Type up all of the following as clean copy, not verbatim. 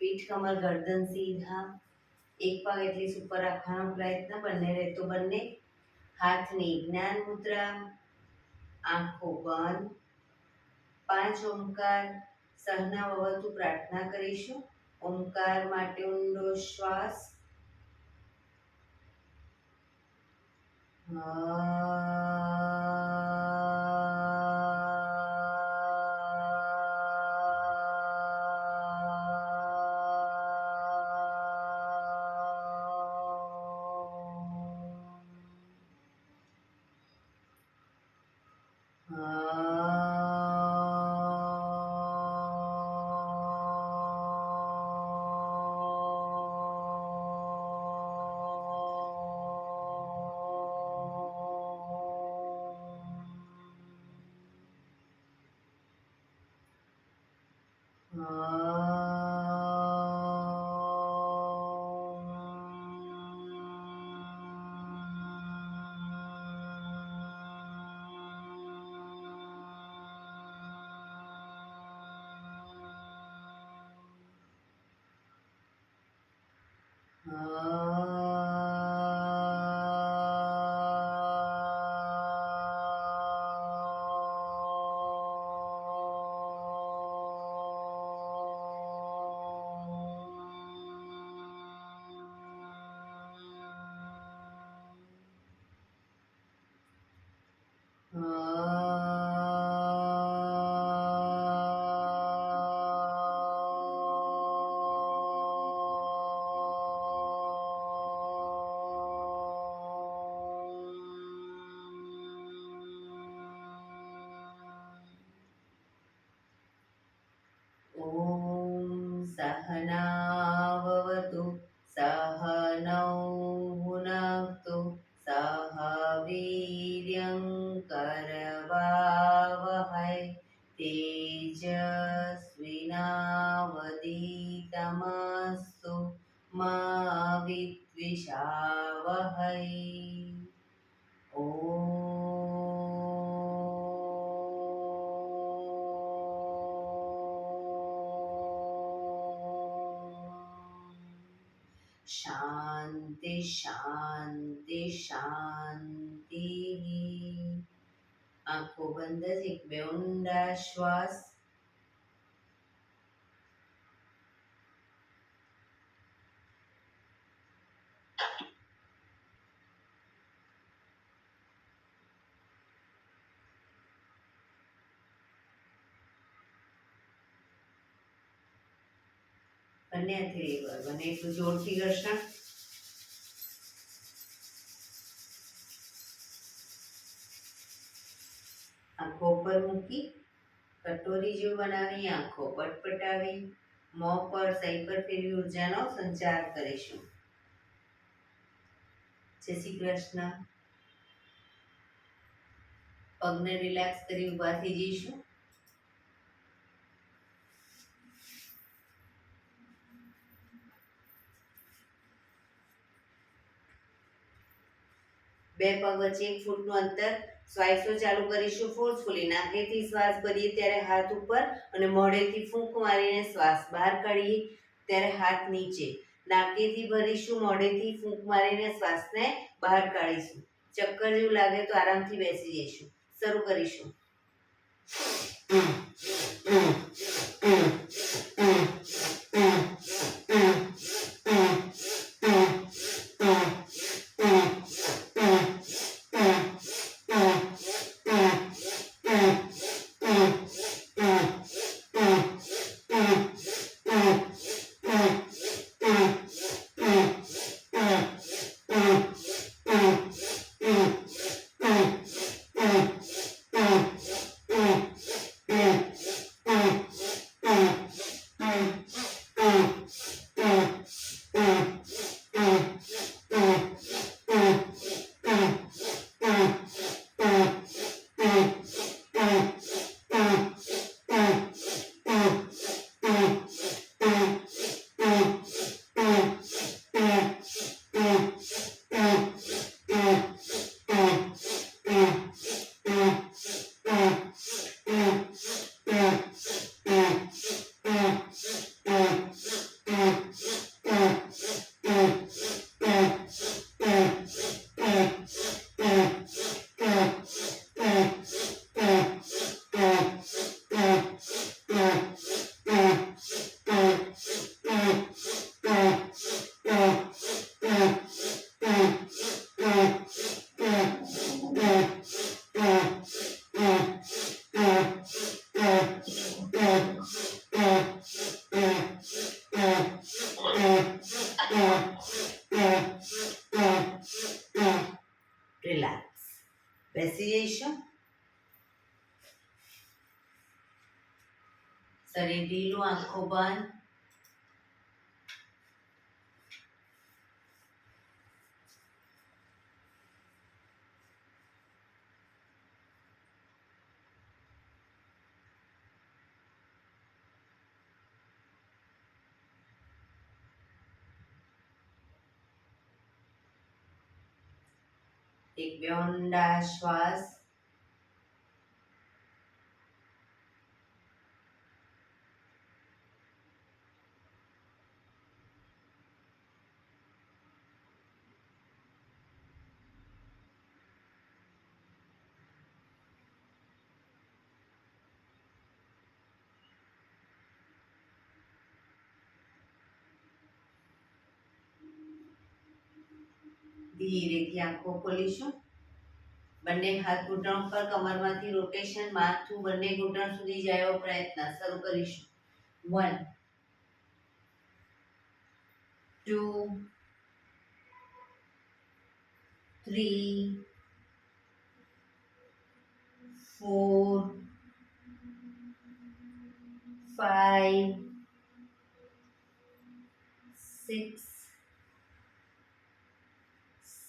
પીઠ કમર ગરદન સીધા, એક પગ એટલી ઉપર રાખવાનો પ્રયત્ન, બંને રહેતો બંને. હાથની જ્ઞાન મુદ્રા, આંખો બંધ. 5 ઓમકાર સહના વવતુ પ્રાર્થના કરીશું. ઓમકાર માટે ઊંડો શ્વાસ. સહનાવવતુ સહનૌ ભુનક્તુ સહ વીર્યં કરવાવહૈ તેજસ્વિનાવધીતમસ્તુ મા વિદ્વિષાવહૈ. શાંતિ શાંતિ શાંતિ. આંખો બંધ જ એક બે ઊંડા શ્વાસ. બંને હાથે બને એટલું જોરથી ઘર્ષણ. આંખો પર મૂકી કટોરી જેવું બનાવી આંખો પટપટાવી મોં પર સહી પર ફેરવી ઉર્જાનો સંચાર કરીશું. જય શ્રી કૃષ્ણ. પગને રિલેક્સ કરી ઊભા થઈ જઈશું. બે પગ વચ્ચે 1 ફૂટનું અંતર. શ્વાસો ચાલુ કરીશું ફોર્સફુલી. નાકેથી શ્વાસ ભરીએ ત્યારે હાથ ઉપર અને મોઢેથી ફૂંક મારીને શ્વાસ બહાર કાઢીએ ત્યારે હાથ નીચે. નાકેથી ભરીશું, મોઢેથી ફૂંક મારીને શ્વાસને બહાર કાઢીશું. ચક્કર જેવું લાગે તો આરામથી બેસી જઈશું. શરૂ કરીશું. દઈશું. શરીર ઢીલું, આંખો બંધ. એક બે ઊંડા શ્વાસ. ધીરેથી આંખો ખોલીશું. બંને હાથ ઘૂંટણ પર, કમરમાંથી રોટેશન, માથું બંને ઘૂંટણ સુધી જાય એવો પ્રયત્ન. શરૂ કરીશું. 1 2 3 4 5 6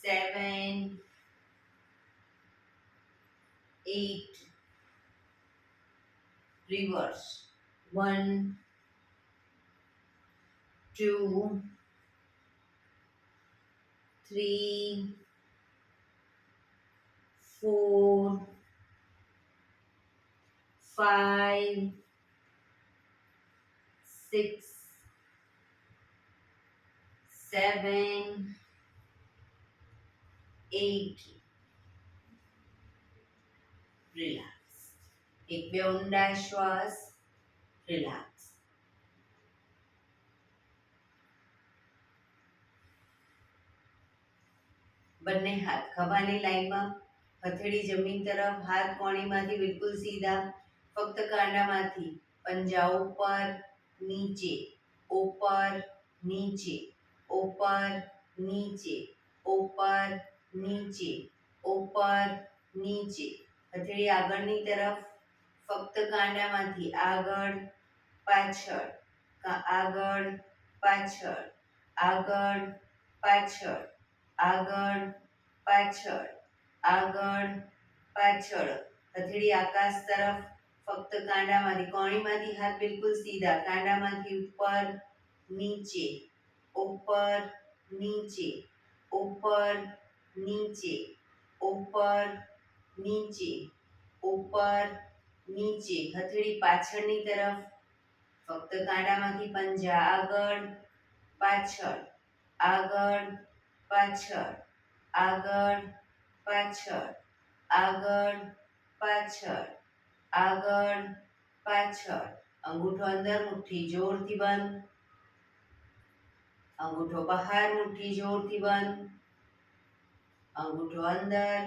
7 8 reverse. 1 2 3 4 5 6 7 8 રિલેક્સ. એક બે ઊંડા શ્વાસ. રિલેક્સ. બંને હાથ ખભાની લાઈનમાં, હથેળી જમીન તરફ, હાથ કોણીમાંથી બિલકુલ સીધા, ફક્ત કાંડામાંથી પંજા ઉપર નીચે, ઉપર નીચે, ઉપર નીચે, ઉપર નીચે, ઉપર નીચે. હથેળી આગળની તરફ, ફક્ત કાંડામાંથી આગળ પાછળ, આગળ પાછળ, આગળ પાછળ, આગળ પાછળ, આગળ પાછળ. હથેળી આકાશ તરફ, ફક્ત કાંડામાંથી, કોણીમાંથી હાથ બિલકુલ સીધા, કાંડામાંથી ઉપર નીચે, ઉપર નીચે, ઉપર નીચે, ઉપર નીચે, ઉપર નીચે. હથેળી પાછળની તરફ, ફક્ત કાંડામાંથી પંજા આગળ પાછળ, આગળ પાછળ, આગળ પાછળ, આગળ પાછળ, આગળ પાછળ. અંગૂઠો અંદર, મુઠ્ઠી જોરથી બંધ. અંગૂઠો બહાર, મુઠ્ઠી જોરથી બંધ. અંગૂઠો અંદર,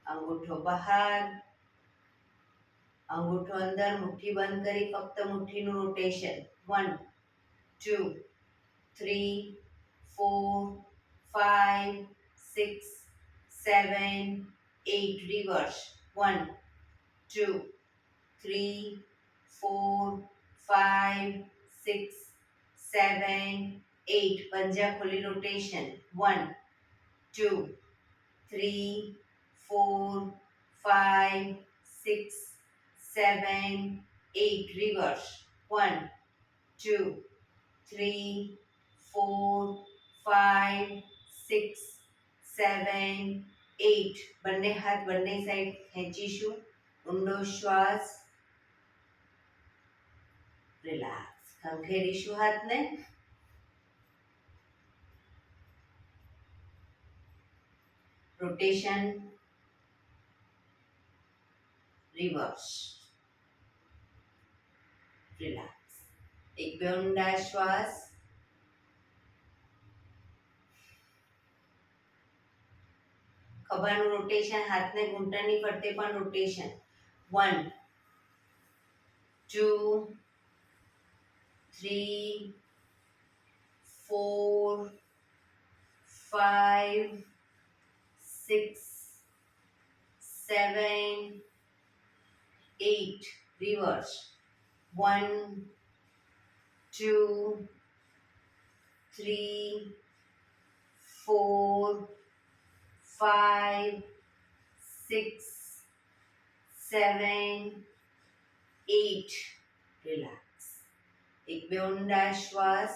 અંગૂઠો બહાર. અંગૂઠો અંદર, મુઠ્ઠી બંધ કરી ફક્ત મુઠ્ઠીનું રોટેશન. 1 2 3 4 5 6 7 8 reverse. 1 2 3 4 5 6 7 8. પંજા ખોલી રોટેશન. 1 2 3 4 5 6 7 8 reverse. 1 2 3 4 5 6 7 8. બંને હાથ બંને સાઈડ ખેંચીશું. ઊંડો શ્વાસ. રિલેક્સ. ખંખેરીશું હાથને. રોટેશન. રિવર્સ. રિલેક્સ. એક બે ઊંડા શ્વાસ. ખભાનું રોટેશન, હાથને ઘૂંટણની ફરતે પણ રોટેશન. 1 2 3 4 5 6 7, 8. Reverse. 1, 2, 3, 4, 5, 6, 7, 8. Relax. એક બે ઊંડા શ્વાસ.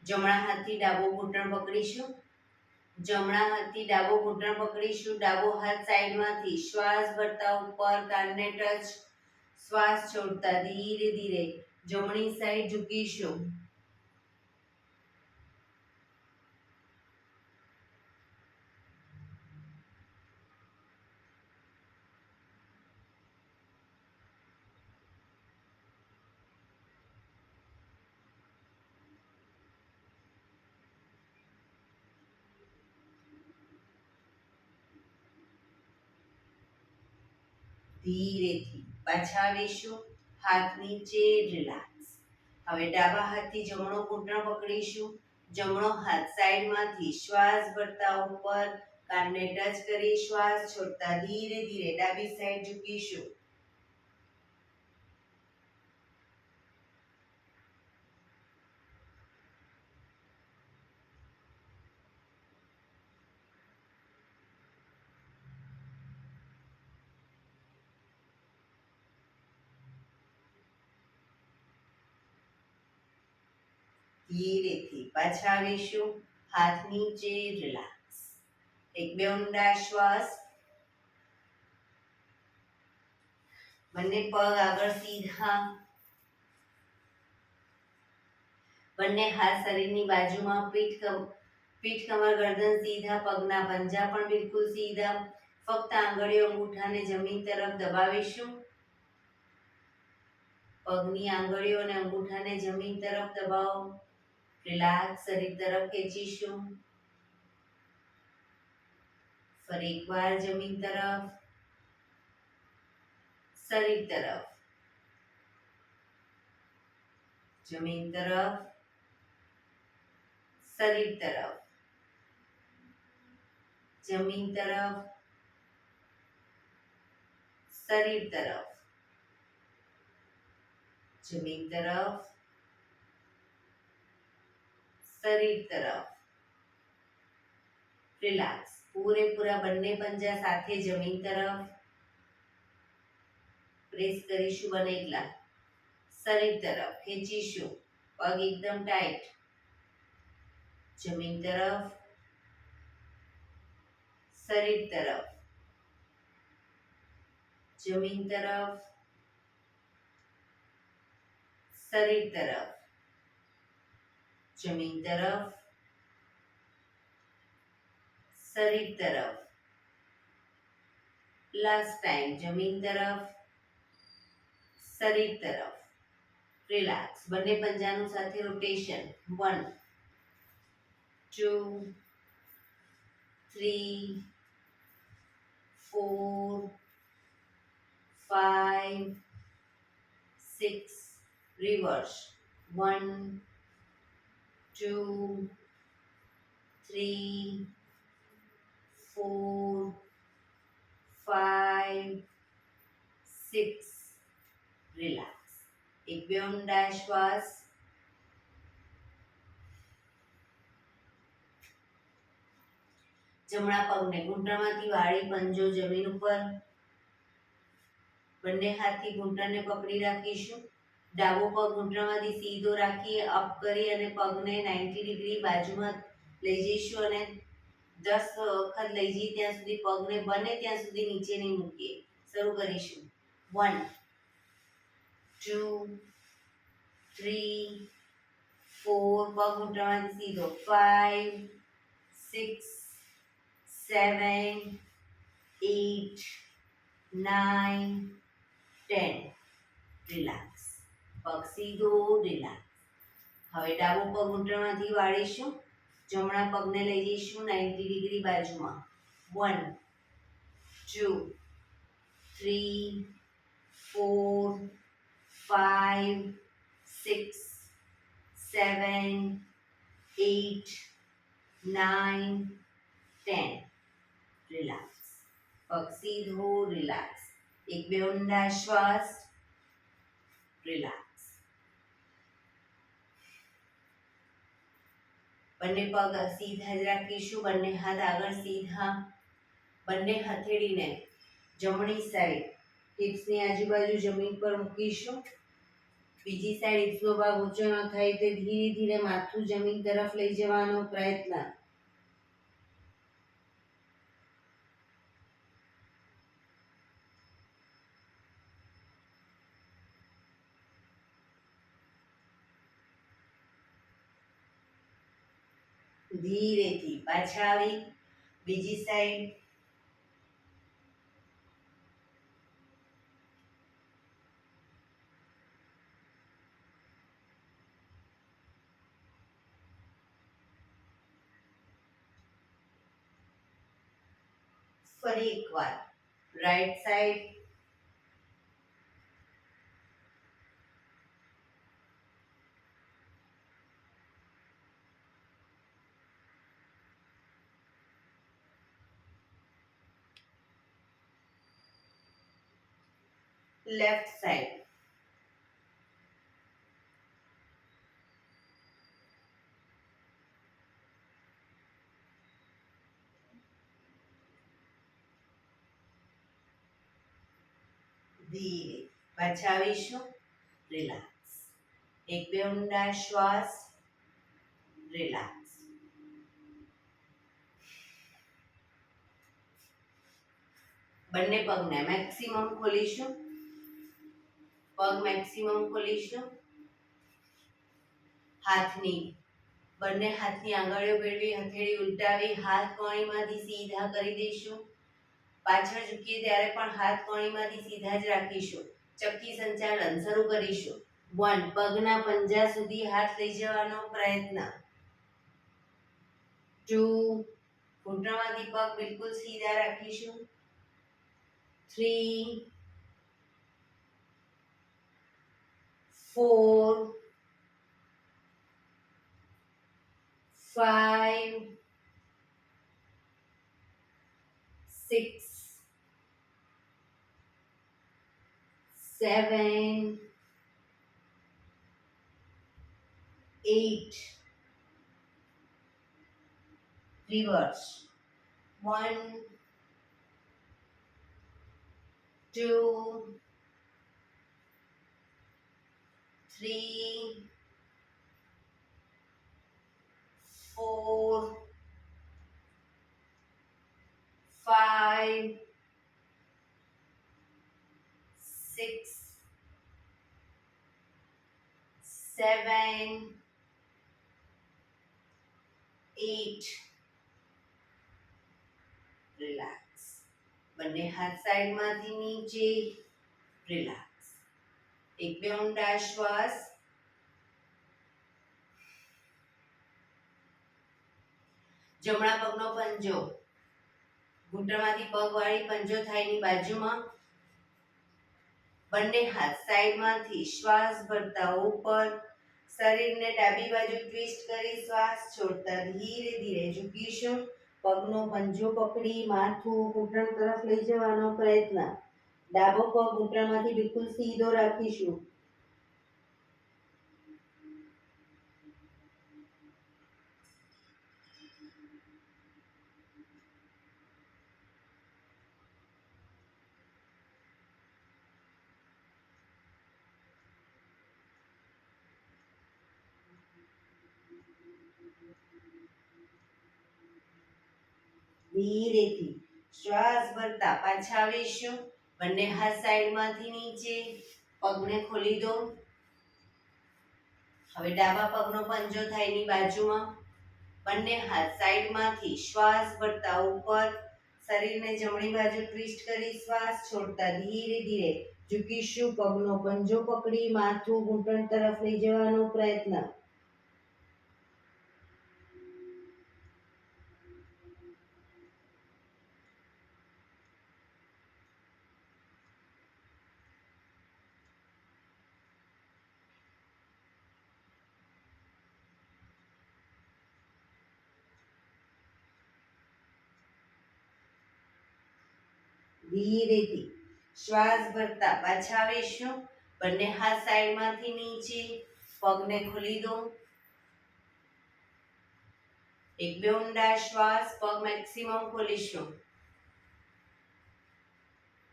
જમણા હાથથી ડાબો ઘૂંટણ પકડીશું. જમણા હાથથી ડાબો ઘૂંટણ પકડીશું. ડાબો હાથ સાઈડમાંથી શ્વાસ ભરતા ઉપર કાનને ટચ. શ્વાસ છોડતા ધીરે ધીરે જમણી સાઈડ ઝૂકીશું. ધીરેથી પાછા આવીશું. હાથ નીચે. રિલેક્સ. હવે ડાબા હાથથી જમણો ઘૂંટણ પકડીશું. જમણો હાથ સાઈડમાંથી શ્વાસ ભરતા ઉપર કાનને ટચ કરી શ્વાસ છોડતા ધીરે ધીરે ડાબી સાઈડ ઝૂકીશું. ધીરેથી પાછા આવીશું. હાથ નીચે. રિલેક્સ. એક બે ઊંડા શ્વાસ. બંને પગ આગળ સીધા. બંને હાથ શરીરની બાજુમાં. પીઠ કમર ગરદન સીધા. પગના પંજા પણ બિલકુલ સીધા. ફક્ત આંગળીઓ અંગૂઠાને જમીન તરફ દબાવીશું. પગની આંગળીઓ અને અંગૂઠાને જમીન તરફ દબાવો. રિલેક્સ. શરીર તરફ ખેંચીશું. ફરી એકવાર જમીન તરફ. શરીર તરફ. જમીન તરફ. શરીર તરફ. જમીન તરફ. શરીર તરફ. જમીન તરફ. શરીર તરફ. રિલેક્સ. પૂરેપૂરા બંને પંજા સાથે જમીન તરફ. પ્રેસ કરીશું બને એટલા. શરીર તરફ ખેંચીશું. પગ એકદમ ટાઈટ. જમીન તરફ. શરીર તરફ. જમીન તરફ. શરીર તરફ. જમીન તરફ. શરીર તરફ. Last time. જમીન તરફ. શરીર તરફ. રિલેક્સ. બંને પંજાનું સાથે રોટેશન. 1, 2, 3, 4, 5, 6. Reverse. 1, 2, 3, 4, 5, 6. રિલેક્સ. એક બે ઊંડા શ્વાસ. જમણા પગને ઘૂંટણમાંથી વાળી પંજો જમીન ઉપર. બંને હાથથી ઘૂંટણને પકડી રાખીશું. ડાબો પગ ઘૂંટણમાંથી સીધો રાખી અપ કરી અને પગને 90 ડિગ્રી બાજુમાં લઈ જઈશું અને 10 વખત લઈ જઈએ ત્યાં સુધી પગને બને ત્યાં સુધી નીચે નહીં મૂકીએ. શરૂ કરીશું. 1, 2, 3, 4. પગ ઘૂંટણમાંથી સીધો. 5, 6, 7, 8, 9, 10. રિલેક્સ. પગ સીધો. રિલેક્સ. હવે ડાબો પગ ઘૂંટણમાંથી વાળીશું. જમણા પગને લઈ જઈશું 90 ડિગ્રી બાજુમાં. 1, 2, 3, 4, 5, 6, 7, 8, 9, 10. પગ સીધું, રિલેક્સ. એક બે ઊંડા શ્વાસ, રિલેક્સ. બંને પગ સીધા જ રાખીશું, બંને હાથ આગળ સીધા. બંને હથેળીને જમણી સાઈડ હિપ્સની આજુબાજુ જમીન પર મૂકીશું. બીજી સાઈડ હિપ્સનો ભાગ ઊંચો ન થાય તે ધીરે ધીરે માથું જમીન તરફ લઈ જવાનો પ્રયત્ન. ધીરેથી પાછા આવી બીજી સાઈડ. ફરી એકવાર રાઈટ સાઈડ. Left side. ધીરે પાછા આવીશું, રિલેક્સ. એક બે ઊંડા શ્વાસ, રિલેક્સ. બંને પગને મેક્સિમમ ખોલીશું. પગ મેક્સિમમ ખોલીશું. બંને હાથની આંગળીઓ ભેળવી, હથેળી ઉલટાવી, હાથ કોણીમાંથી સીધા કરી દઈશું. પાછળ ઝૂકીએ ત્યારે પણ હાથ કોણીમાંથી સીધા જ રાખીશું. ચક્કી સંચાલન શરૂ કરીશું. 1 પગના પંજા સુધી હાથ લઈ જવાનો પ્રયત્ન. 2 ઘૂંટણમાંથી પગ બિલકુલ સીધા રાખીશું. 3 4 5 6 7 8 reverse. 1 2 3 4 5 6 7 8 રિલેક્સ. બંને હાથ સાઈડમાંથી નીચે, રિલેક્સ. એક બે ઊંડા શ્વાસ. જમણા પગનો પંજો ઘૂંટણમાંથી પગ વાળી પંજો થાયની બાજુમાં. બંને હાથ સાઈડમાંથી શ્વાસ ભરતા ઉપર. શરીરને ડાબી બાજુ ટ્વિસ્ટ કરી શ્વાસ છોડતા ધીરે ધીરે ઝૂકીશું. પગનો પંજો પકડી માથું ઘૂંટણ તરફ લઈ જવાનો પ્રયત્ન. ડાબો પગ ઘૂંટણમાંથી બિલકુલ સીધો રાખીશું. ધીરેથી શ્વાસ ભરતા પાછા આવીશું. બંને હાથ સાઈડમાંથી નીચે, પગને ખોલી દો. હવે ડાબા પગનો પંજો થાયની બાજુમાં. બંને હાથ સાઈડમાંથી શ્વાસ ભરતા ઉપર. શરીરને જમણી બાજુ ટ્વિસ્ટ કરી શ્વાસ છોડતા ધીરે ધીરે ઝૂકીશું. પગનો પંજો પકડી માથું ઘૂંટણ તરફ લઈ જવાનો પ્રયત્ન. ધીરેથી શ્વાસ ભરતા પાછા આવીશું. બંને હાથ સાઈડમાંથી નીચે, પગને ખોલી દો. એક બે ઊંડા શ્વાસ, પગ મેક્સિમમ ખોલીશું.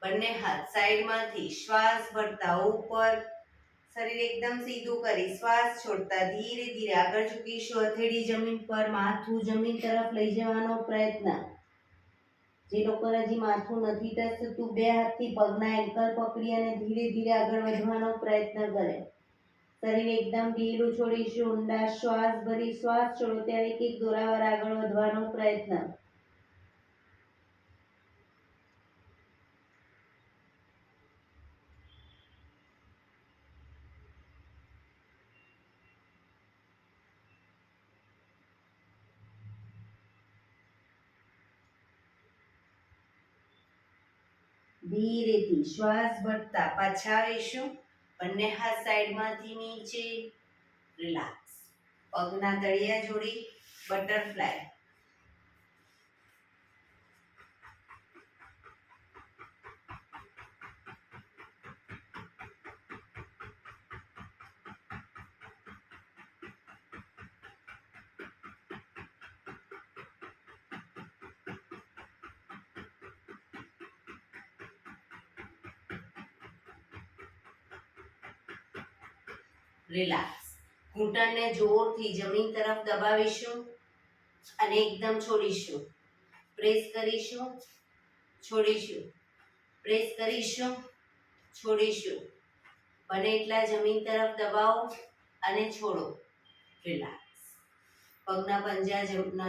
બંને હાથ સાઈડમાંથી શ્વાસ ભરતા ઉપર, શરીર એકદમ સીધું કરી શ્વાસ છોડતા ધીરે ધીરે આગળ ઝૂકીશું. હથેળી જમીન પર, માથું જમીન તરફ લઈ જવાનો પ્રયત્ન. જે લોકો હજી માથું નથી ટચતું, બે હાથથી પગના એન્કલ પકડી અને ધીરે ધીરે આગળ વધવાનો પ્રયત્ન કરે. શરીર એકદમ ઢીલું છોડીશું. ઊંડા શ્વાસ ભરી શ્વાસ છોડો ત્યારે એક એક દોરાવાર આગળ વધવાનો પ્રયત્ન. ધીરેથી શ્વાસ ભરતા પાછા આવીશું. બંને હાથ સાઈડમાંથી નીચે, રિલેક્સ. પગના તળિયા જોડી બટરફ્લાય. રિલેક્સ. ઘૂંટણને જોરથી જમીન તરફ દબાવીશું અને એકદમ છોડીશું. પ્રેસ કરીશું, છોડીશું. પ્રેસ કરીશું, છોડીશું. બને એટલા જમીન તરફ દબાવો અને છોડો. રિલેક્સ. પગના પંજા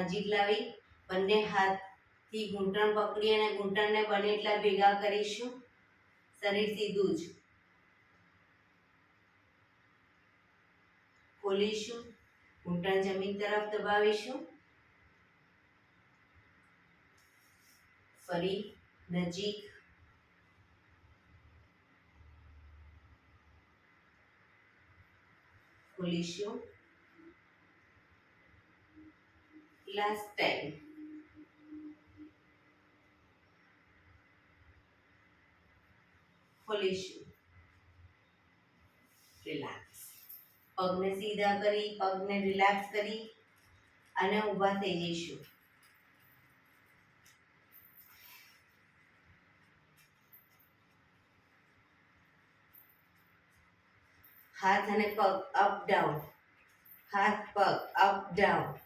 નજીક લાવી બંને હાથથી ઘૂંટણ પકડી અને ઘૂંટણને બને એટલા ભેગા કરીશું. શરીર સીધું જ ખોલીશું. ઘૂંટણ જમીન તરફ દબાવીશું. ફરી નજીક. ખોલીશું. Last time. ખોલીશું. રિલેક્સ. પગને સીધા કરી, પગને રિલેક્સ કરી અને ઊભા થઈ જઈશું. હાથ અને પગ અપ ડાઉન, હાથ પગ અપ ડાઉન.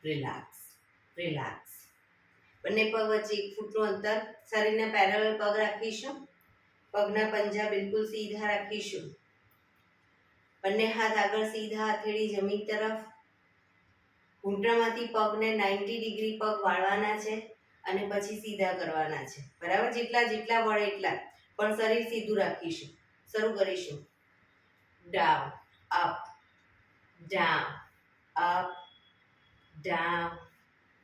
Relax, relax. બંને પગ વચ્ચે 1 ફૂટનું અંતર, શરીરને પેરેલલ પગ રાખીશું. પગના પંજા બિલકુલ સીધા રાખીશું. બંને હાથ આગળ સીધા, હથેળી જમીન તરફ. ઘૂંટણમાંથી પગને 90 ડિગ્રી પગ વાળવાના છે અને પછી સીધા કરવાના છે. બરાબર? જેટલા વળે એટલા, પણ શરીર સીધું રાખીશું. શરૂ કરીશું. Down, up, down, up, down,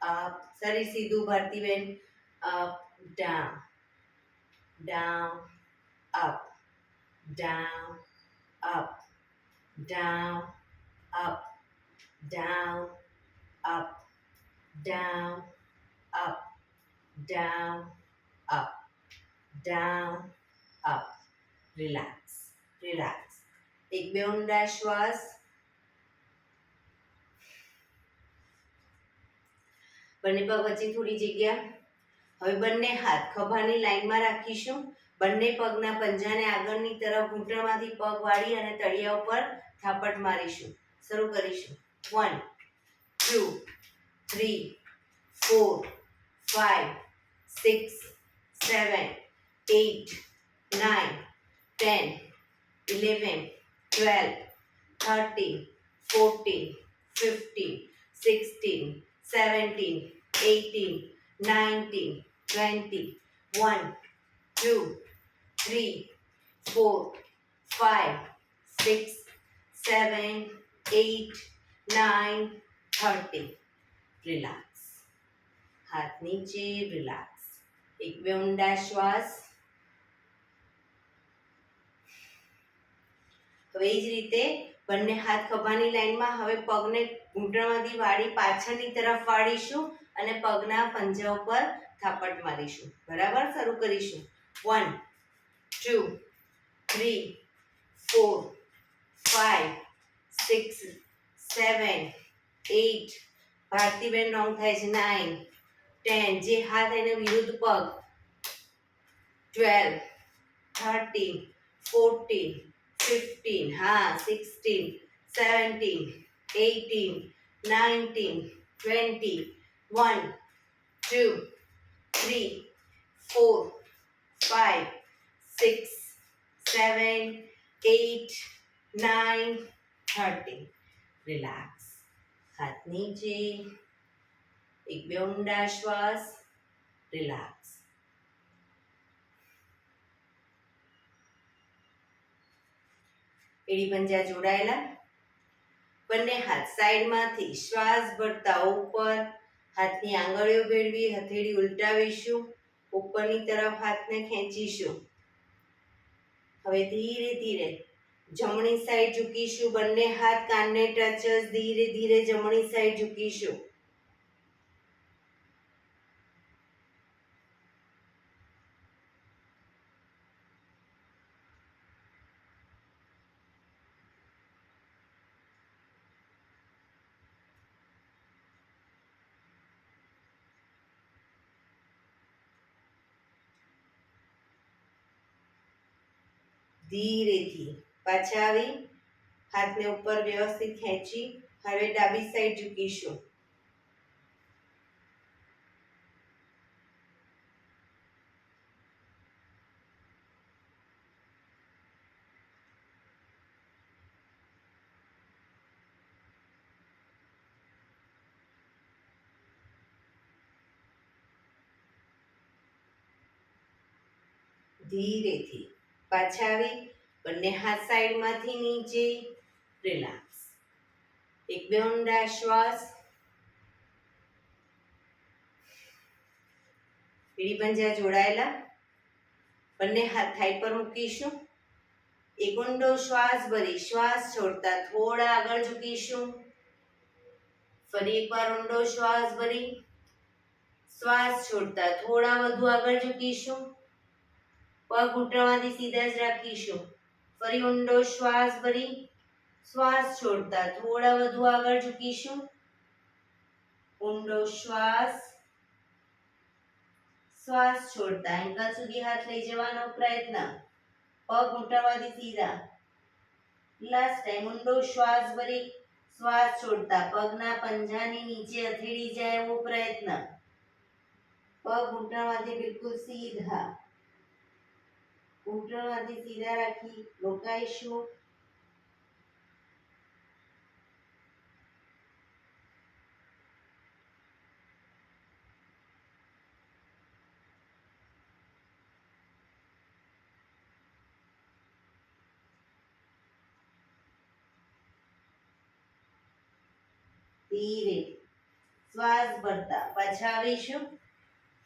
up. શરીર સીધું ભારતીબેન. up, down, down, up, down, up, down, up, down, up, down, up, down, up, down, up. Relax, relax. એક બે ઊંડા શ્વાસ. બંને પગ વચ્ચે થોડી જગ્યા. હવે બંને હાથ ખભાની લાઈનમાં રાખીશું. બંને પગના પંજાને આગળની તરફ ઘૂંટણમાંથી પગ વાળી અને તળિયા ઉપર થાપટ મારીશું. શરૂ કરીશું. 1 2 3 4 5 6 7 8 9 10 11 12 13 14 15 16 17, 18, 19, 20, 1, 2, 3, 4, 5, 6, 7, 8, 9, 30. રિલેક્સ. હાથ નીચે, રિલેક્સ. એક બે ઊંડા શ્વાસ. હવે એ જ રીતે બંને હાથ ખભાની લાઈનમાં. હવે પગને ઘૂંટણમાંથી વાળી પાછળની તરફ વાળીશું અને પગના પંજા ઉપર થાપટ મારીશું. બરાબર, શરૂ કરીશું. 1, 2, 3, 4, 5, 6, 7, 8. ભારતીબેન રોંગ થાય છે. 9, 10. જે હાથ એને વિરુદ્ધ પગ. 12, 13, 14, 15. હા, 16, 17, 18, 19, 20. 1, 2, 3, 4, 5, 6, 7, 8, 9, 30. રિલેક્સ. હાથ નીચે. એક બે ઊંડા શ્વાસ. રિલેક્સ. એડી પંજા જોડાયેલા. બંને હાથ સાઈડમાંથી શ્વાસ ભરતા ઉપર. હાથની આંગળીઓ ભેળવી, હથેળી ઉલટાવીશું. ઉપરની તરફ હાથને ખેંચીશું. હવે ધીરે ધીરે જમણી સાઈડ ઝૂકીશું. બંને હાથ કાનને ટચ. ધીરે ધીરે જમણી સાઈડ ઝૂકીશું. ધીરેથી પાછા આવી હાથને ઉપર વ્યવસ્થિત ખેંચી હવે ડાબી સાઈડ ઝૂકીશું. ધીરેથી પાછા આવી બંને હાથ સાઈડમાંથી નીચે. રિલેક્સ. એક બે ઊંડા શ્વાસ. એડી પંજા જોડાયેલા. બંને હાથ થાઈ પર મૂકીશું. એક ઊંડો શ્વાસ ભરી શ્વાસ છોડતા થોડા આગળ ઝૂકીશું. ફરી એકવાર ઊંડો શ્વાસ ભરી શ્વાસ છોડતા થોડા વધુ આગળ ઝૂકીશું. પગ ઘૂંટણમાંથી સીધા જ રાખીશું. ફરી ઊંડો શ્વાસ ભરી શ્વાસ છોડતા થોડા વધુ આગળ ઝૂકીશું. ઊંડો શ્વાસ. શ્વાસ છોડતા એંકલ સુધી હાથ લઈ જવાનો પ્રયત્ન. પગ ઘૂંટણમાંથી સીધા. લાસ્ટ ટાઈમ ઊંડો શ્વાસ ભરી શ્વાસ છોડતા પગના પંજાની નીચે હથેળી જાય એવો પ્રયત્ન. પગ ઘૂંટણમાંથી બિલકુલ સીધા. ઘૂંટણમાંથી સીધા રાખી રોકાઈશું. ધીરે શ્વાસ ભરતા પાછા આવીશું.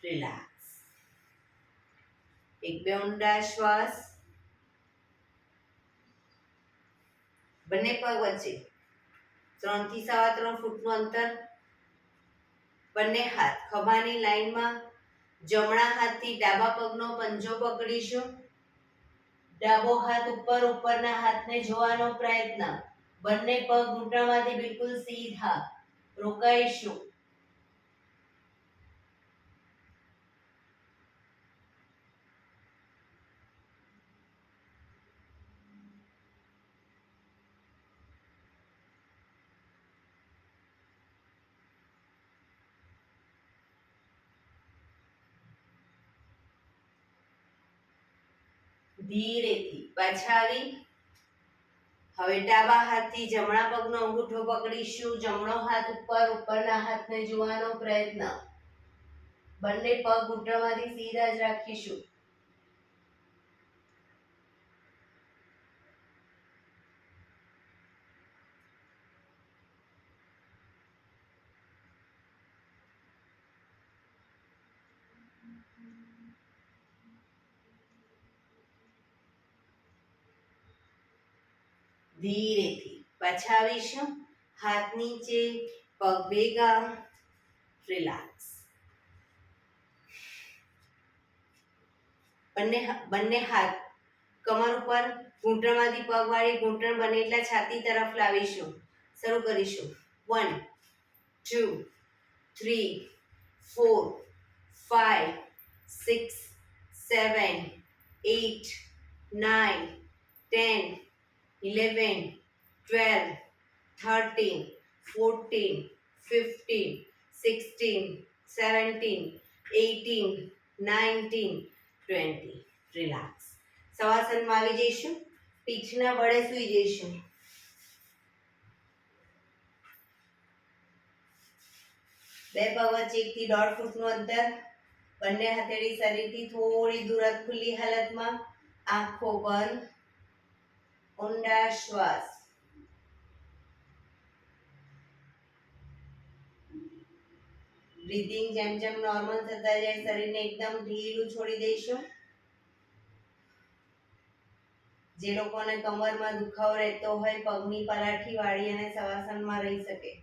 રિલેક્સ. એક બે ઊંડા શ્વાસ. બંને પગ વચ્ચે 3 થી 3.25 ફૂટનું અંતર. બંને હાથ ખભાની લાઈનમાં. જમણા હાથથી ડાબા પગનો પંજો પકડીશું. ડાબો હાથ ઉપર, ઉપરના હાથને જોવાનો પ્રયત્ન. બંને પગ ઘૂંટણમાંથી બિલકુલ સીધા. રોકાઈશું. ધીરેથી પાછા આવી હવે ડાબા હાથથી જમણા પગનો અંગૂઠો પકડીશું, જમણો હાથ ઉપર, ઉપરના હાથને જોવાનો પ્રયત્ન. બંને પગ ઘૂંટણમાંથી સીધા જ રાખીશું. ધીરેથી પાછા આવીશું. હાથ નીચે, પગ ભેગા, રિલેક્સ. બંને હાથ કમર ઉપર, ઘૂંટણમાંથી પગ વાળી ઘૂંટણ બને એટલા છાતી તરફ લાવીશું. શરૂ કરીશું. 1 2 3 4 5 6 7 8 9 10 11 12 13 14 15 16 17 18 19 20. રિલેક્સ. શવાસનમાં આવી જઈશું. પીઠના બળે સૂઈ જઈશું. બે પગ વચ્ચે 1 થી 1.5 ફૂટનું અંતર. બંને હથેળી શરીરથી થોડી દૂર ખુલ્લી હાલતમાં. આંખો બંધ. ઊંડા શ્વાસ. બ્રીથિંગ જેમ જેમ નોર્મલ થતા જાય શરીરને એકદમ ઢીલું છોડી દઈશું. જે લોકોને કમરમાં દુખાવો રહેતો હોય પગની પલાઠી વાળી અને શવાસનમાં રહી શકે.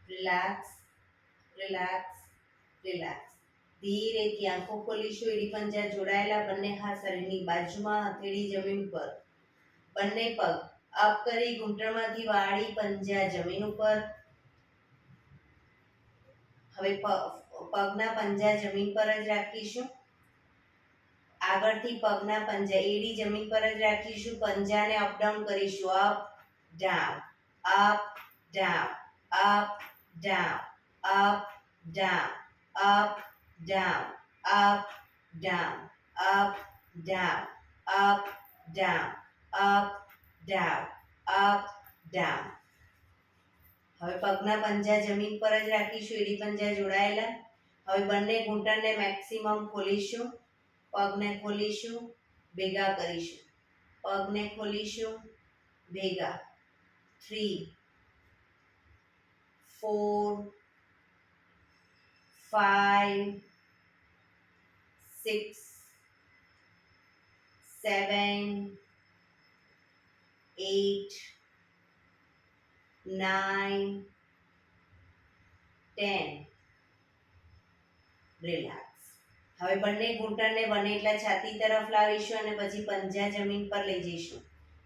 Relax, relax, relax. ધીરેથી આંખો ખોલીશું. એડી પંજા જોડાયેલા. બંને હાથ શરીરની બાજુમાં, હથેળી જમીન પર. બંને પગ અપ કરી ઘૂંટણમાંથી વાળી પંજા જમીન ઉપર. હવે પગના પંજા જમીન પર જ રાખીશું. આગળથી પગના પંજા એડી જમીન પર જ રાખીશું. પંજાને અપ ડાઉન કરીશું. Up down, up down, up down, up, down, up, down, up, down, up, down, up, down, up, down, up, down. હવે પગના પંજા જમીન પર જ રાખીશું. એડી પંજા જોડાયેલા. હવે બંને ઘૂંટણને મેક્સિમમ ખોલીશું. પગને ખોલીશું, ભેગા કરીશું. પગને ખોલીશું, ભેગા. 3 4 5 6 7 8 9 10. રિલેક્સ. હવે બંને ઘૂંટણને બને એટલા છાતી તરફ લાવીશું અને પછી પંજા જમીન પર લઈ જઈશું.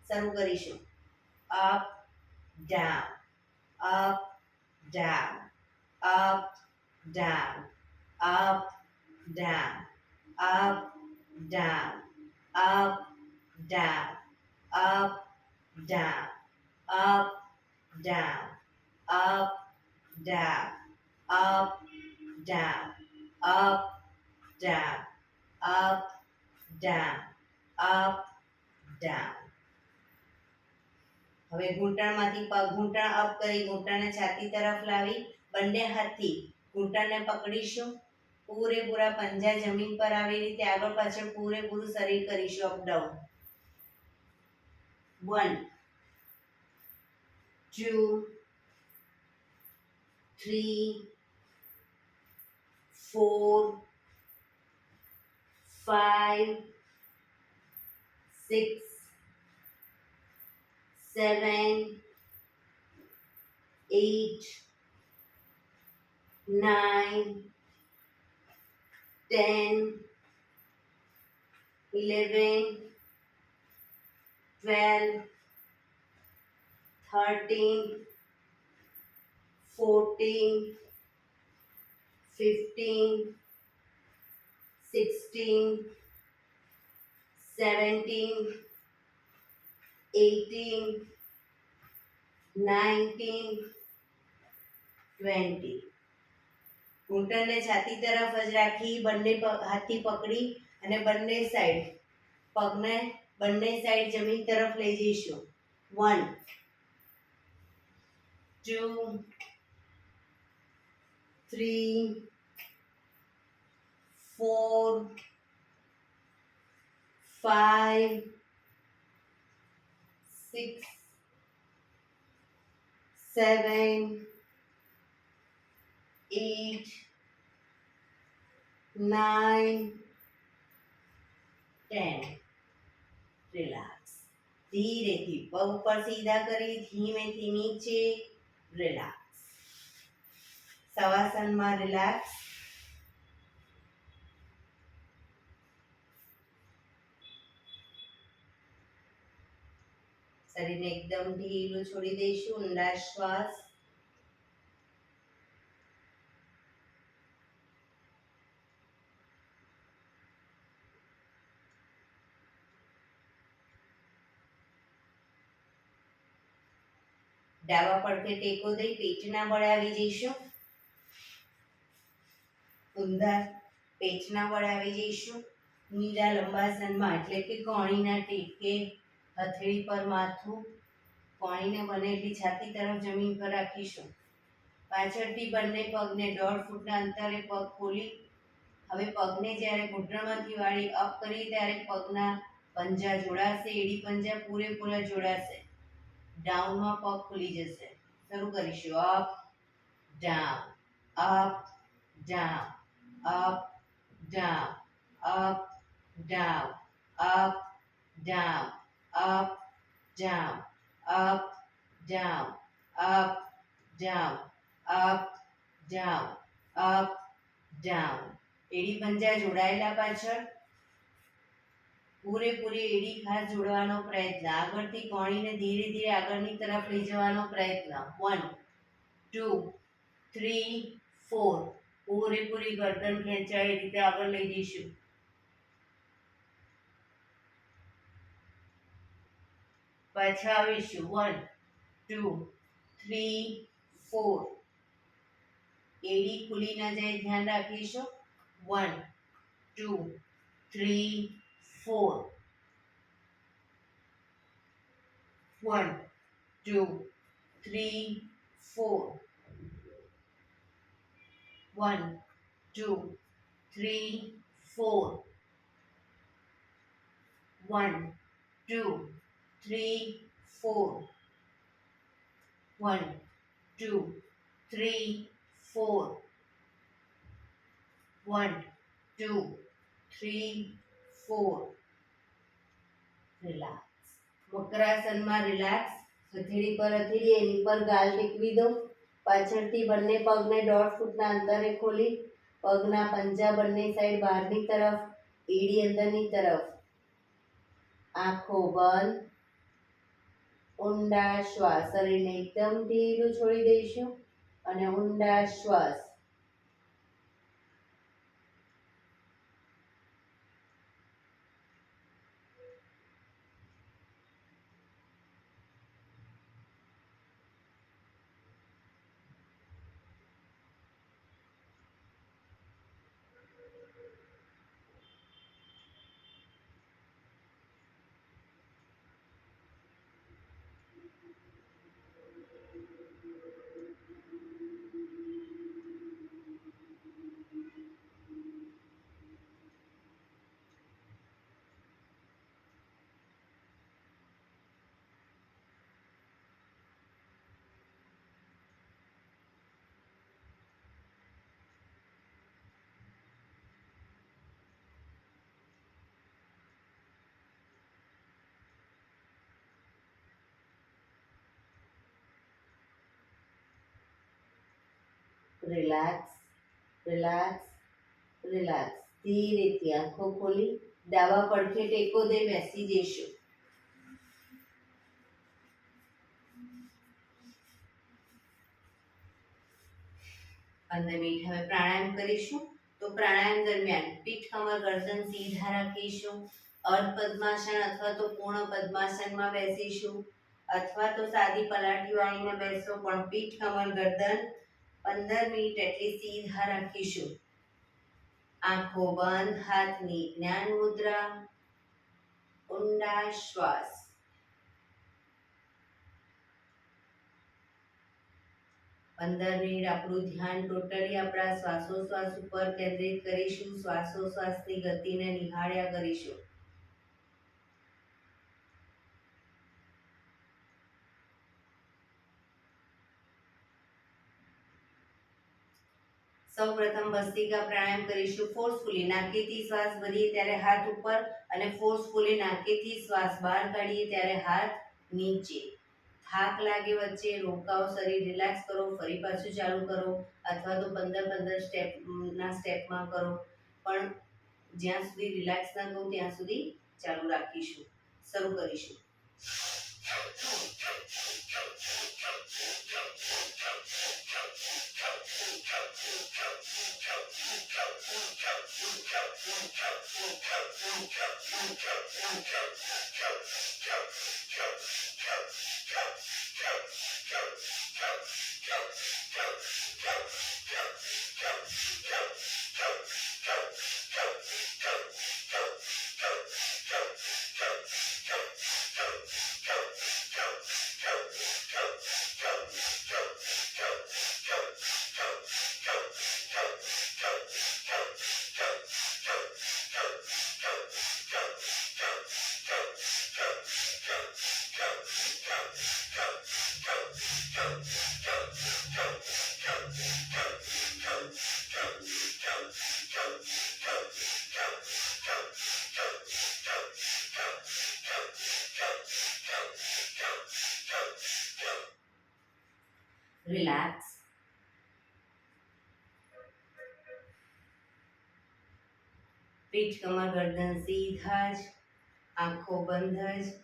શરૂ કરીશું. Up down, up down, up, down, up, down, up, down, up, down, up, down, up, down, up, down, up, down, up, down, up, down, up, down. હવે ઘૂંટણમાંથી પગ ઘૂંટણ અપ કરી ઘૂંટણને છાતી તરફ લાવી બંને હાથથી ઘૂંટણને પકડીશું. પૂરેપૂરા પંજા જમીન પર આવી રીતે આગળ પાછળ પૂરેપૂરું શરીર કરીશું અપડાઉન. 1 2 3 4 5 6 7 8 9 10 11 12 13 14 15 16 17 18 19 20. ઘૂંટણને છાતી તરફ જ રાખી બંને હાથથી પકડી અને બંને સાઈડ પગને બંને સાઈડ જમીન તરફ લઈ જઈશું. 1 2 3 4 5 6 7 8 9 10. રિલેક્સ. ધીરેથી પગ ઉપર સીધા કરી ધીમેથી નીચે રિલેક્સ. શવાસનમાં રિલેક્સ. શરીરને એકદમ ઢીલું છોડી દઈશું. ઊંડા શ્વાસ. ડાબા પડખે ટેકો દઈ પેટના બળે આવી જઈશું. ઊંધા પેટના બળે આવી જઈશું. નીડા લંબાસનમાં એટલે કે કોણીના ટેકે હથેળી પર માથું, કોણીને બને એટલી છાતી તરફ જમીન પર રાખીશું. પાછળથી બંને પગને 1.5 ફૂટના અંતરે પગ ખોલી હવે પગને જ્યારે ઘૂંટણમાંથી વાળી અપ કરી ત્યારે પગના પંજા જોડાશે. એડી પંજા પૂરેપૂરા જોડાશે. ડાઉનમાં પગ ખુલી જશે. શરૂ કરીશું. Up down, up down, up down, up down, up down, up down, up down, up down, up down, up down. એડી પંજા જોડાયેલા પાછળ પૂરેપૂરી એડી ખાસ જોડવાનો પ્રયત્ન. આગળથી કોણીને ધીરે ધીરે આગળની તરફ લઈ જવાનો પ્રયત્ન. 1 2 3 4. પૂરેપૂરી ગરદન ખેંચાય એ રીતે આગળ લઈ જઈશું. પાછા આવીશું. 1 2 3 4. એડી ખુલી ન જાય ધ્યાન રાખીશું. 1 2 3 4. 1 2 3 4. 1 2 3 4. 1 2 3 4. 1 2 3 4. 1 2 3 4. રિલેક્સ. વક્રાસનમાં રિલેક્સ. હથેળી પર હથેળી એની પર ગાલ ટેકવી દો. પાછળથી બંને પગને 1.5 ફૂટના અંતરે ખોલી પગના પંજા બંને સાઈડ બહારની તરફ, એડી અંદરની તરફ. આંખો બંધ. ઊંડા શ્વાસ. શરીરને એકદમ ઢીલું છોડી દઈશું અને ઊંડા શ્વાસ. Relax, relax, relax. ધીરેથી આંખો ખોલી ડાબા પડખે ટેકો દઈ બેસી જઈશું. અંદર મિનિટ હવે પ્રાણાયામ કરીશું. તો પ્રાણાયામ દરમિયાન પીઠ, કમર, ગરદન સીધા રાખીશું. અર્ધ પદ્માસન અથવા તો પૂર્ણ પદ્માસનમાં બેસીશું, અથવા તો સાદી પલાઠી વાળીને બેસો, પણ પીઠ, કમર, ગરદન 15 મિનિટ એટલી સીધા રાખીશું. આંખો બંધ, હાથની જ્ઞાન મુદ્રા, ઊંડા શ્વાસ. પંદર મિનિટ આપણું ધ્યાન ટોટલી આપણા શ્વાસોશ્વાસ ઉપર કેન્દ્રિત કરીશું. શ્વાસોશ્વાસની ગતિને નિહાળ્યા કરીશું. સૌપ્રથમ ભસ્ત્રિકા પ્રાણાયામ કરીશું. ફોર્સફુલી નાકેથી શ્વાસ ભરીએ ત્યારે હાથ ઉપર અને ફોર્સફુલી નાકેથી શ્વાસ બહાર કાઢીએ ત્યારે હાથ નીચે. થાક લાગે વચ્ચે રોકાઓ, શરીર રિલેક્સ કરો, ફરી પાછું ચાલુ કરો, અથવા તો 15-15 સ્ટેપમાં કરો, પણ જ્યાં સુધી રિલેક્સ ના કહું ત્યાં સુધી ચાલુ રાખીશું. શરૂ કરીશું. રિલેક્સ. પીઠ, કમર, ગરદન સીધા જ, આંખો બંધ જ.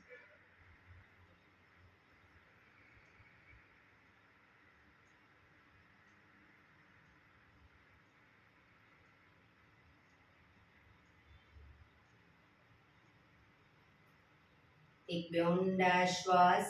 એક બે ઊંડા શ્વાસ.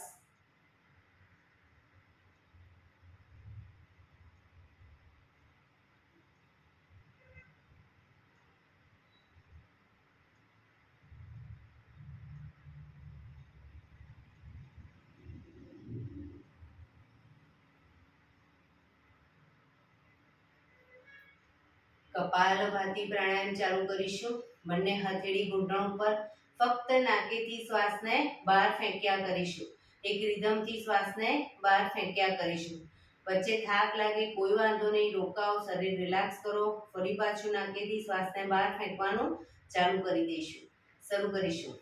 કપાલભાતિ પ્રાણાયામ ચાલુ કરીશું. બંને હથેળી ઘૂંટણ ઉપર. ફક્ત નાકેથી શ્વાસને બહાર ફેંક્યા કરીશું. એક રિધમથી શ્વાસને બહાર ફેંક્યા કરીશું. વચ્ચે થાક લાગે કોઈ વાંધો નહીં, રોકાઓ, શરીર રિલેક્સ કરો, ફરી પાછું નાકેથી શ્વાસને બહાર ફેંકવાનું ચાલુ કરી દઈશું. શરૂ કરીશું.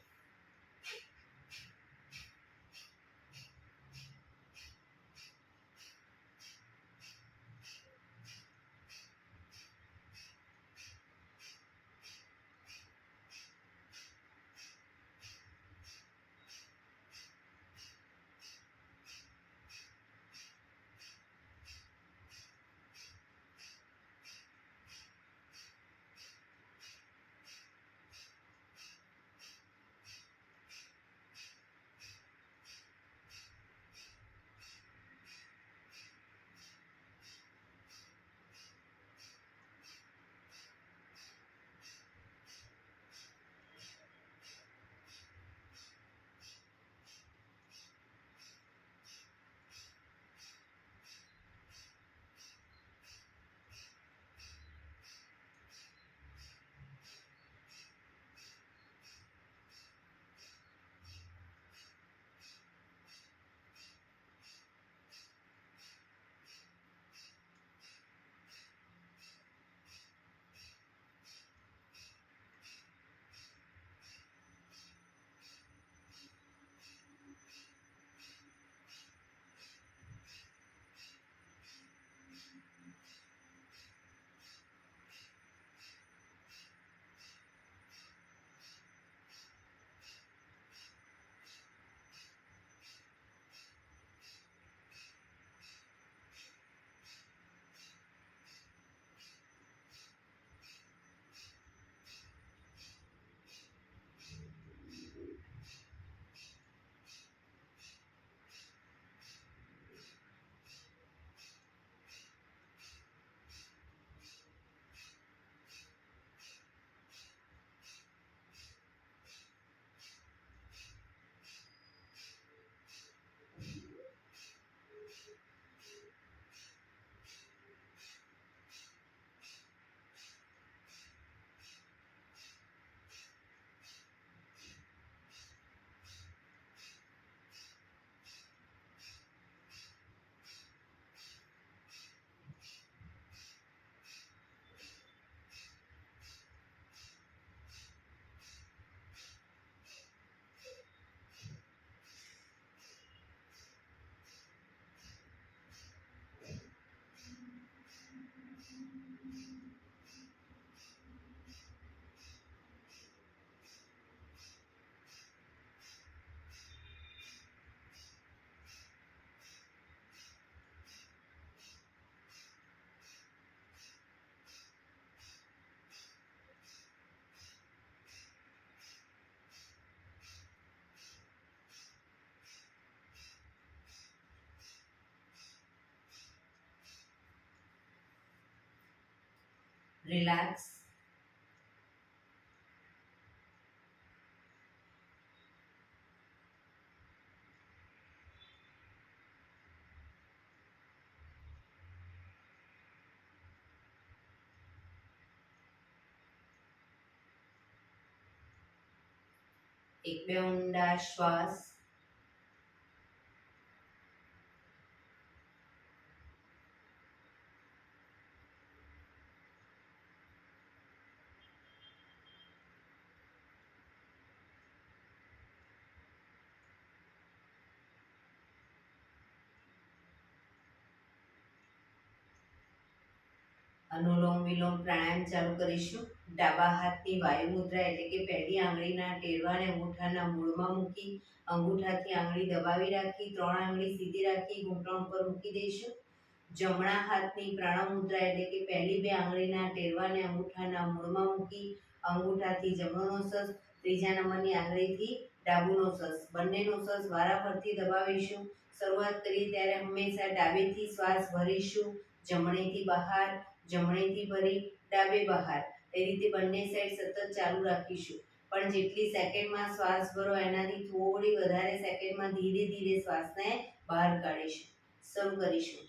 રિલેક્સ. એક બે ઊંડા શ્વાસ. અનુલોમ વિલોમ પ્રાણાયામ ચાલુ કરીશું. ડાબા હાથની વાયુ મુદ્રા એટલે કે પહેલી આંગળીના ટેરવાને અંગૂઠાના મૂળમાં મૂકી અંગૂઠાથી આંગળી દબાવી રાખી 3 આંગળી સીધી રાખી ઘૂંટણ ઉપર મૂકી દઈશું. જમણા હાથની પ્રણવ મુદ્રા એટલે કે પહેલી 2 આંગળીના ટેરવાને અંગૂઠાના મૂળમાં મૂકી અંગૂઠાથી જમણો નોસસ, ત્રીજા નંબરની આંગળીથી ડાબુ નોસસ, બંને નોસસ વારાફરતી દબાવીશું. શરૂઆત કરીએ ત્યારે હંમેશા ડાબેથી શ્વાસ ભરીશું, જમણેથી બહાર, જમણેથી ભરી ડાબે બહાર, એ રીતે બંને સાઈડ સતત ચાલુ રાખીશું. પણ જેટલી સેકન્ડમાં શ્વાસ ભરો એનાથી થોડી વધારે સેકન્ડમાં ધીરે ધીરે શ્વાસને બહાર કાઢીશું. શરૂ કરીશું.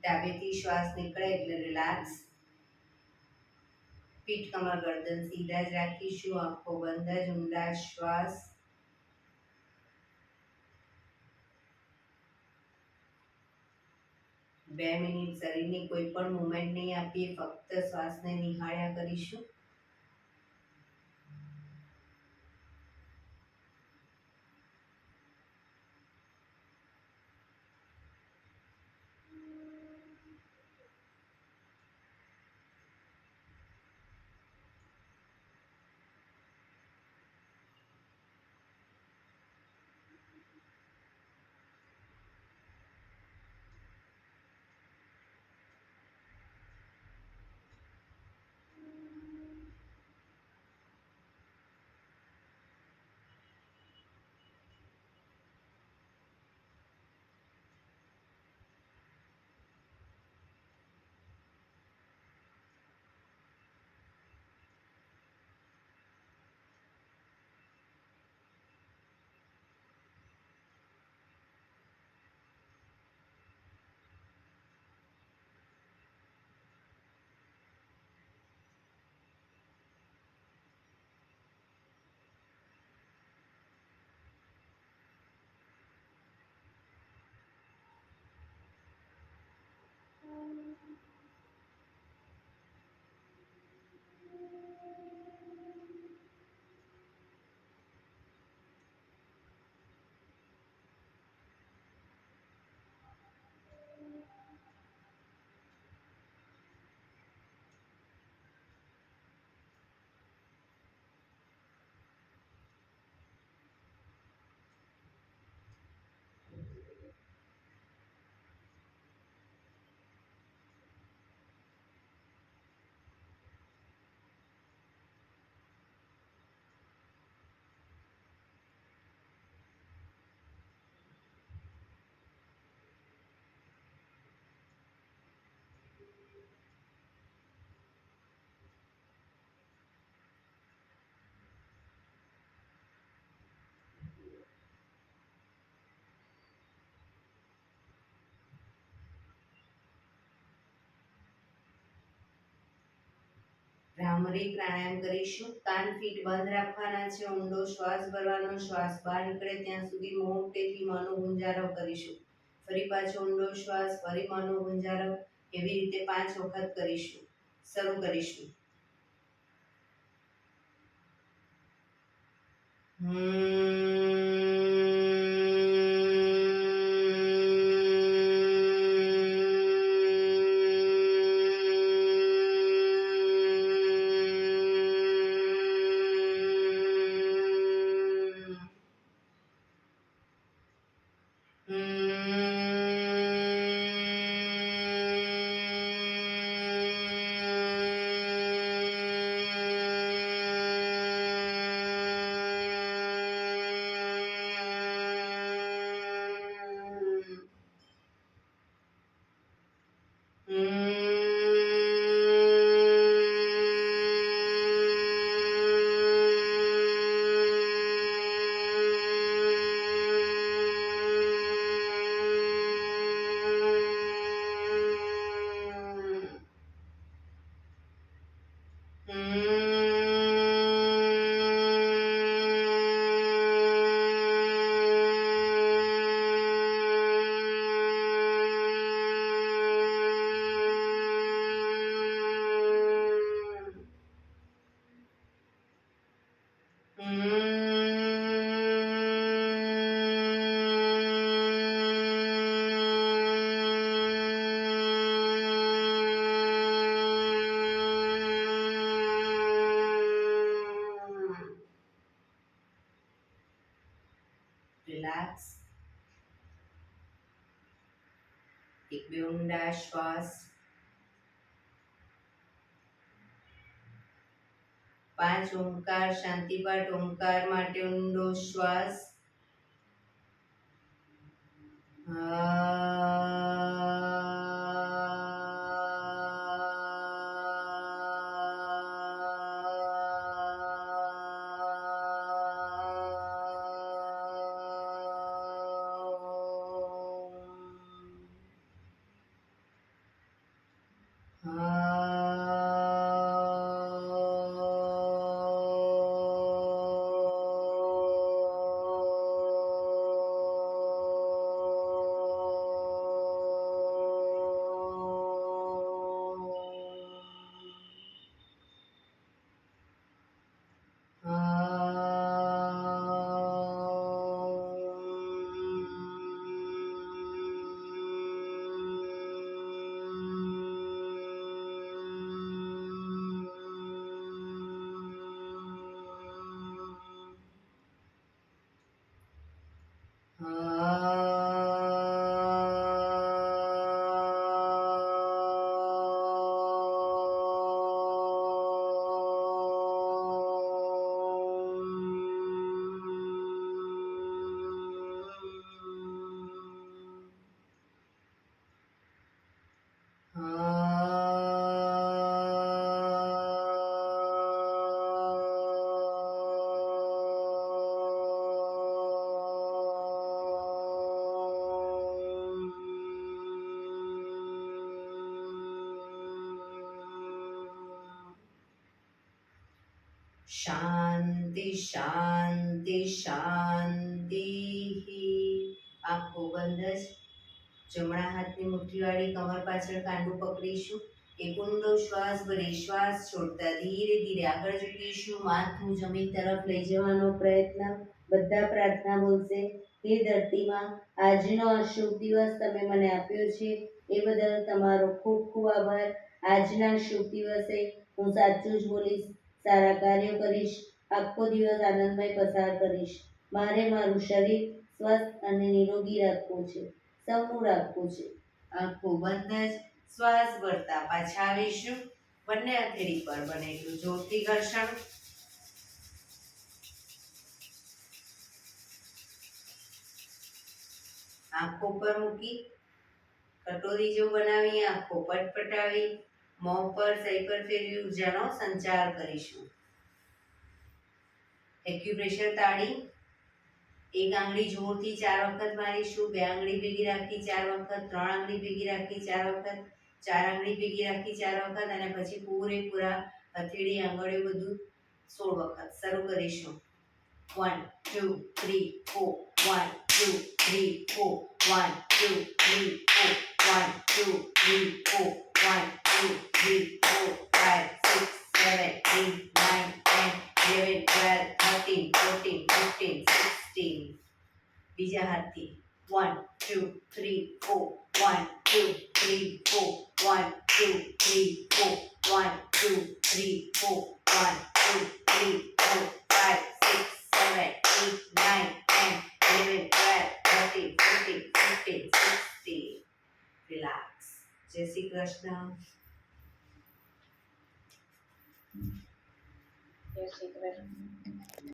ડાબેથી શ્વાસ નીકળે એટલે રિલેક્સ. પીઠ કમર ગરદન સીધા જ રાખીશું. આંખો બંધ જ ઊંડા શ્વાસ. 2 મિનિટ શરીરની કોઈ પણ મુવમેન્ટ નહીં આપીએ, ફક્ત શ્વાસને નિહાળ્યા કરીશું. ભ્રામરી પ્રાણાયામ કરીશું. કાન ફીટ બંધ રાખવાના છે. ઊંડો શ્વાસ ભરવાનો. શ્વાસ બહાર નીકળે ત્યાં સુધી મોટેથી મોંનો ગુંજારવ કરીશું. ફરી પાછો ઊંડો શ્વાસ, ફરી મોંનો ગુંજારવ. એવી રીતે 5 વખત કરીશું. શરૂ કરીશું. રિલેક્સ. એક બે ઊંડા શ્વાસ. 5 ઓમકાર શાંતિપાઠ. ઓમકાર માટે ઊંડો શ્વાસ. શાંતિ શાંતિ શાંતિ. આંખો બંધ જ. જમણા હાથની મુઠ્ઠીવાળી કમર પાછળ કાંડું પકડીશું. એક ઊંડો શ્વાસ ભરી શ્વાસ છોડતા ધીરે ધીરે આગળ ઝૂકીશું. માથું જમીન તરફ લઈ જવાનો પ્રયત્ન. બધા પ્રાર્થના બોલશે. હે ધરતીમાં, આજનો આ શુભ દિવસ તમે મને આપ્યો છે એ બદલ તમારો ખૂબ ખૂબ આભાર. આજના શુભ દિવસે હું સાચું જ બોલીશ, સારા કાર્યો કરીશ, આખો દિવસ આનંદમય પસાર કરીશ. મારે મારું શરીર સ્વસ્થ અને નિરોગી રાખવું છે, સૌનું રાખવું છે. આંખો બંધ જ શ્વાસ ભરતા પાછા આવીશું. બંને હથેળી પર બને એટલું જોરથી ઘર્ષણ. આંખો પર મૂકી કટોરી જો બનાવી આંખો પટપટાવી મોં પર સહી પર ફેરવી ઉર્જાનો સંચાર કરીશું. એક્યુપ્રેશર તાળી. એક આંગળી જોરથી 4 વખત મારીશું. 2 આંગળી ભેગી રાખી 4 વખત, 3 આંગળી ભેગી રાખી 4 વખત, 4 આંગળી ભેગી રાખી 4 વખત અને પછી પૂરેપૂરા હથેળી આંગળીઓ બધું 16 વખત. શરૂ કરીશું. 1 2 3 4 1 2 3 4 1 2 3 4 1 2 3 4 1 2 3 4 5 6 7 8 9 10 11 12 13 14 15 16. બીજા હાથથી 1 2 3 4 1 2 3 4 1 2 3 4 1 2 3 4 1 2 3 4 5 6 7 8 9 10 11 12 13 14 15 16. રિલેક્સ. જય શ્રી કૃષ્ણ. જય શ્રી કૃષ્ણ.